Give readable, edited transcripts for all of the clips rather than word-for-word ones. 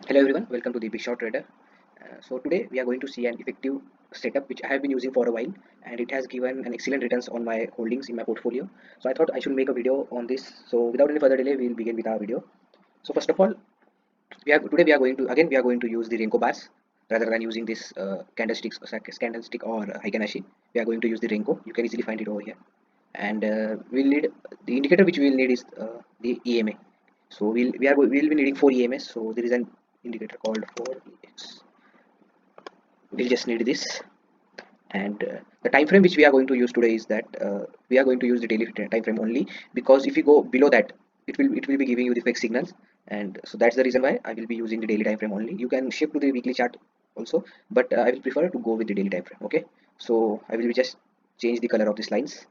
Hello everyone, welcome to the Big Shot Trader. So today we are going to see an effective setup which I have been using for a while, and it has given an excellent returns on my holdings in my portfolio. So I thought I should make a video on this. So without any further delay, we will begin with our video. So first of all, we are going to use the Renko bars rather than using this candlestick or Heikenhashi. We are going to use the Renko. You can easily find it over here, and we'll need the indicator which we will need is the EMA. So we'll be needing 4 EMS. So there is an indicator called 4EX. We'll just need this, and the time frame which we are going to use today is that we are going to use the daily time frame only, because if you go below that, it will be giving you the fake signals, and so that's the reason why I will be using the daily time frame only. You can shift to the weekly chart also, but I will prefer to go with the daily time frame. Okay, so I will be just change the color of these lines,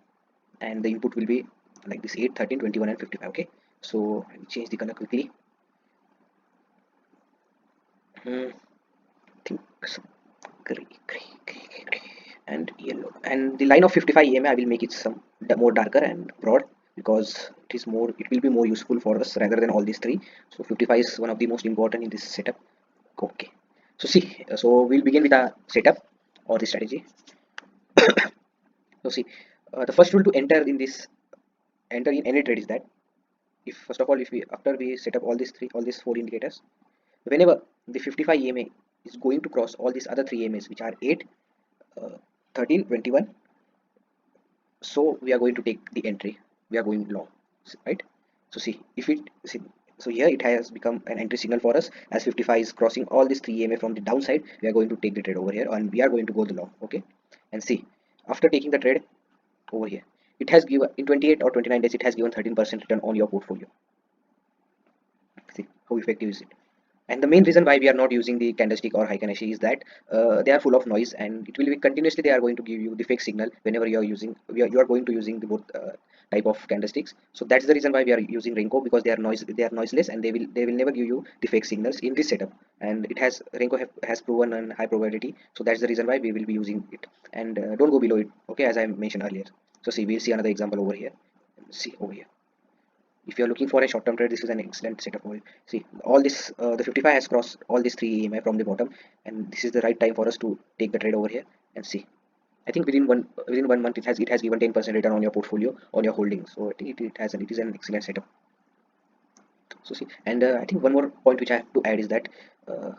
and the input will be like this: 8, 13, 21, and 55. Okay, so I will change the color quickly. I think some gray and yellow, and the line of 55 EMA I will make it some more darker and broad, because it will be more useful for us rather than all these three. So 55 is one of the most important in this setup. Okay, so see, so we'll begin with a setup or the strategy. So see, the first rule to enter in any trade is that, if first of all, if we after we set up all these four indicators, whenever the 55 EMA is going to cross all these other three EMAs, which are 8, uh, 13, 21, so we are going to take the entry. We are going long, right? So see, if it see, so here it has become an entry signal for us, as 55 is crossing all these three EMA from the downside. We are going to take the trade over here, and we are going to go the long. Okay, and see, after taking the trade over here, it has given in 28 or 29 days, it has given 13% return on your portfolio. See how effective is it? And the main reason why we are not using the candlestick or Heikenhashi is that they are full of noise, and it will be continuously they are going to give you the fake signal whenever you are using you are going to using the both type of candlesticks. So that's the reason why we are using Renko, because they are noiseless, and they will never give you the fake signals in this setup. And it has has proven a high probability, so that's the reason why we will be using it. And don't go below it, okay, as I mentioned earlier. So see, we'll see another example over here. See over here, if you're looking for a short-term trade, this is an excellent setup for you. See, all this the 55 has crossed all these three EMI from the bottom, and this is the right time for us to take the trade over here. And see, I think within 1 month it has given 10% return on your portfolio, on your holdings. So I think it is an excellent setup. So see, and I think one more point which I have to add is that, uh,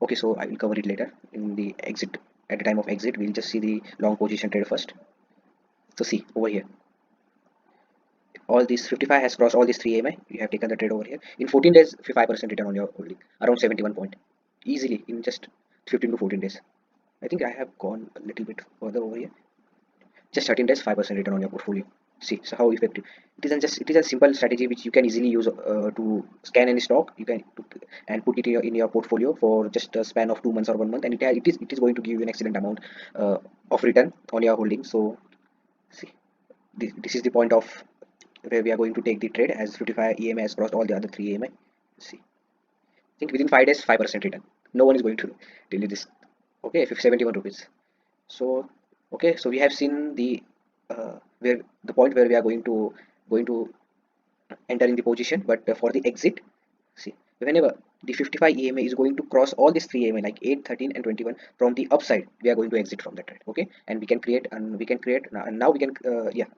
okay, so I will cover it later in the exit. At the time of exit, we'll just see the long position trade first. So see over here, all these 55 has crossed all these three AMI. You have taken the trade over here in 14 days. 55% return on your holding, around 71 point, easily in just 15 to 14 days. I think I have gone a little bit further over here. Just 13 days, 5% return on your portfolio. See, so how effective it is a simple strategy which you can easily use to scan any stock. You can and put it in your portfolio for just a span of 2 months or 1 month, and it is going to give you an excellent amount of return on your holding. So see, this is the point of where we are going to take the trade, as 55 EMA has crossed all the other three EMA. See, I think within 5 days, 5% return. No one is going to delete this. Okay, 71 rupees. So okay, so we have seen the where the point where we are going to enter in the position, but for the exit, see, whenever the 55 EMA is going to cross all these three EMA like 8, 13, and 21 from the upside, we are going to exit from that trade. Okay, and we can create and now we can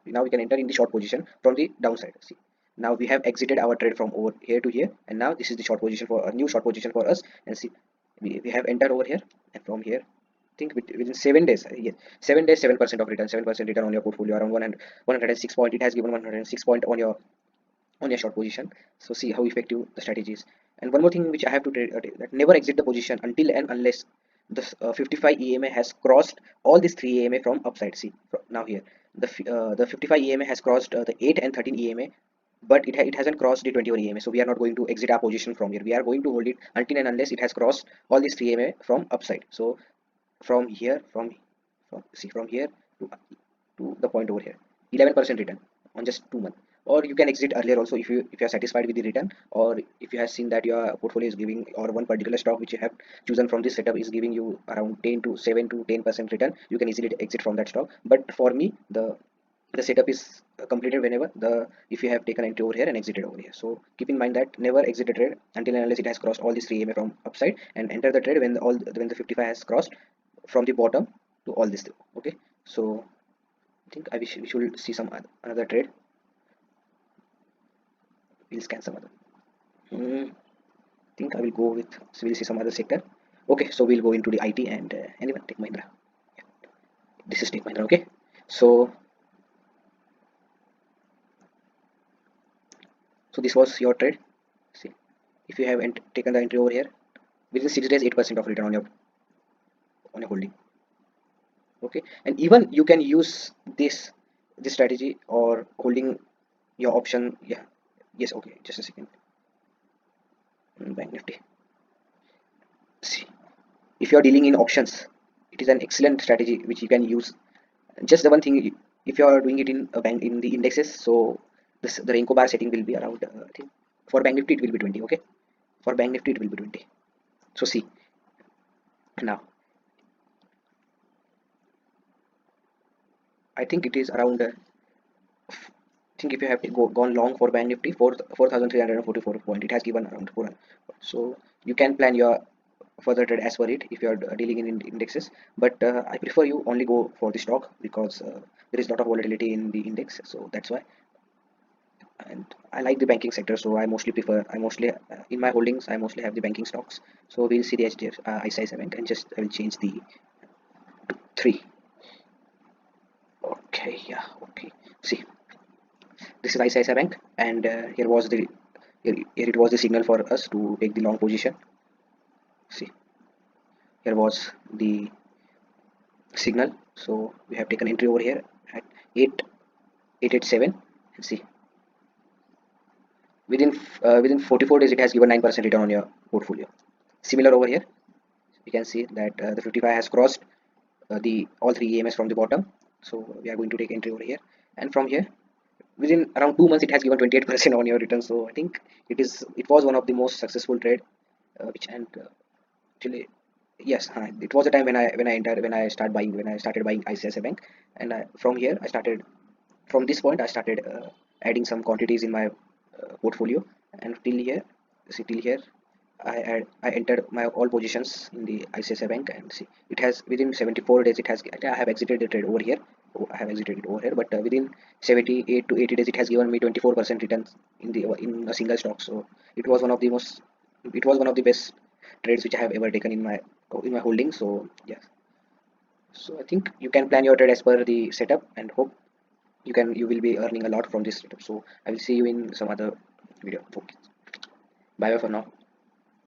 now we can enter in the short position from the downside. See, now we have exited our trade from over here to here, and now this is the short position for a new short position for us. And see, we have entered over here, and from here, think within 7 days, yes, 7 days, 7% of return, 7% return on your portfolio, around 106 point. It has given 106 point on your short position. So see how effective the strategy is. And one more thing which I have to tell, that never exit the position until and unless the 55 EMA has crossed all these three EMA from upside. See, now here the 55 EMA has crossed the 8 and 13 EMA, but it hasn't crossed the 21 EMA. So we are not going to exit our position from here. We are going to hold it until and unless it has crossed all these three EMA from upside. So from here, from here to the point over here, 11% return on just 2 months. Or you can exit earlier also, if you are satisfied with the return, or if you have seen that your portfolio is giving, or one particular stock which you have chosen from this setup is giving you around 10 to 7 to 10% return, you can easily exit from that stock. But for me, the the setup is completed whenever the if you have taken entry over here and exited over here. So keep in mind that never exit a trade until and unless it has crossed all these 3 EMA from upside, and enter the trade when when the 55 has crossed from the bottom to all this. Okay, so I think I wish we should see some another trade. We'll scan some other. Think I will go with, so we'll see some other sector. Okay, so we'll go into the IT and anyone take Mahindra. Yeah, this is take Mahindra. Okay, so this was your trade. See, if you have taken the entry over here within 6 days, 8% of return on your holding. Okay, and even you can use this strategy or holding your option. Yeah, yes. Okay, just a second. Bank Nifty. See, if you are dealing in options, it is an excellent strategy which you can use. Just the one thing, if you are doing it in a bank in the indexes, so this the Renko bar setting will be around, I think for Bank Nifty it will be 20. Okay, for Bank Nifty it will be 20. So see, now I think it is around, I think if you have gone long for Bank Nifty for 4,344 point, it has given around 400. So you can plan your further trade as per it if you are dealing in indexes. But I prefer you only go for the stock because there is a lot of volatility in the index, so that's why. And I like the banking sector, so I mostly in my holdings I mostly have the banking stocks. So we'll see the HDF, ICICI Bank, and just I will change the 3. Okay, yeah, okay. See, this is ICICI Bank, and here it was the signal for us to take the long position. See, here was the signal, so we have taken entry over here at 8887, and see, within 44 days it has given 9% return on your portfolio. Similar over here, we can see that the 55 has crossed the all 3 EMS from the bottom, so we are going to take entry over here, and from here within around 2 months it has given 28% on your return. So I think it was one of the most successful trade, which and actually yes, it was a time when I started buying ICICI Bank, and from here I started, from this point I started adding some quantities in my portfolio, and till here, see, till here I entered my all positions in the ICICI Bank, and see, it has within 74 days it has, I have exited the trade over here. I have exited it over here, but within 78 to 80 days it has given me 24% returns in a single stock. So it was one of the most, it was one of the best trades which I have ever taken in my holding. So yeah, so I think you can plan your trade as per the setup, and hope you will be earning a lot from this setup. So I will see you in some other video. Okay, bye bye for now.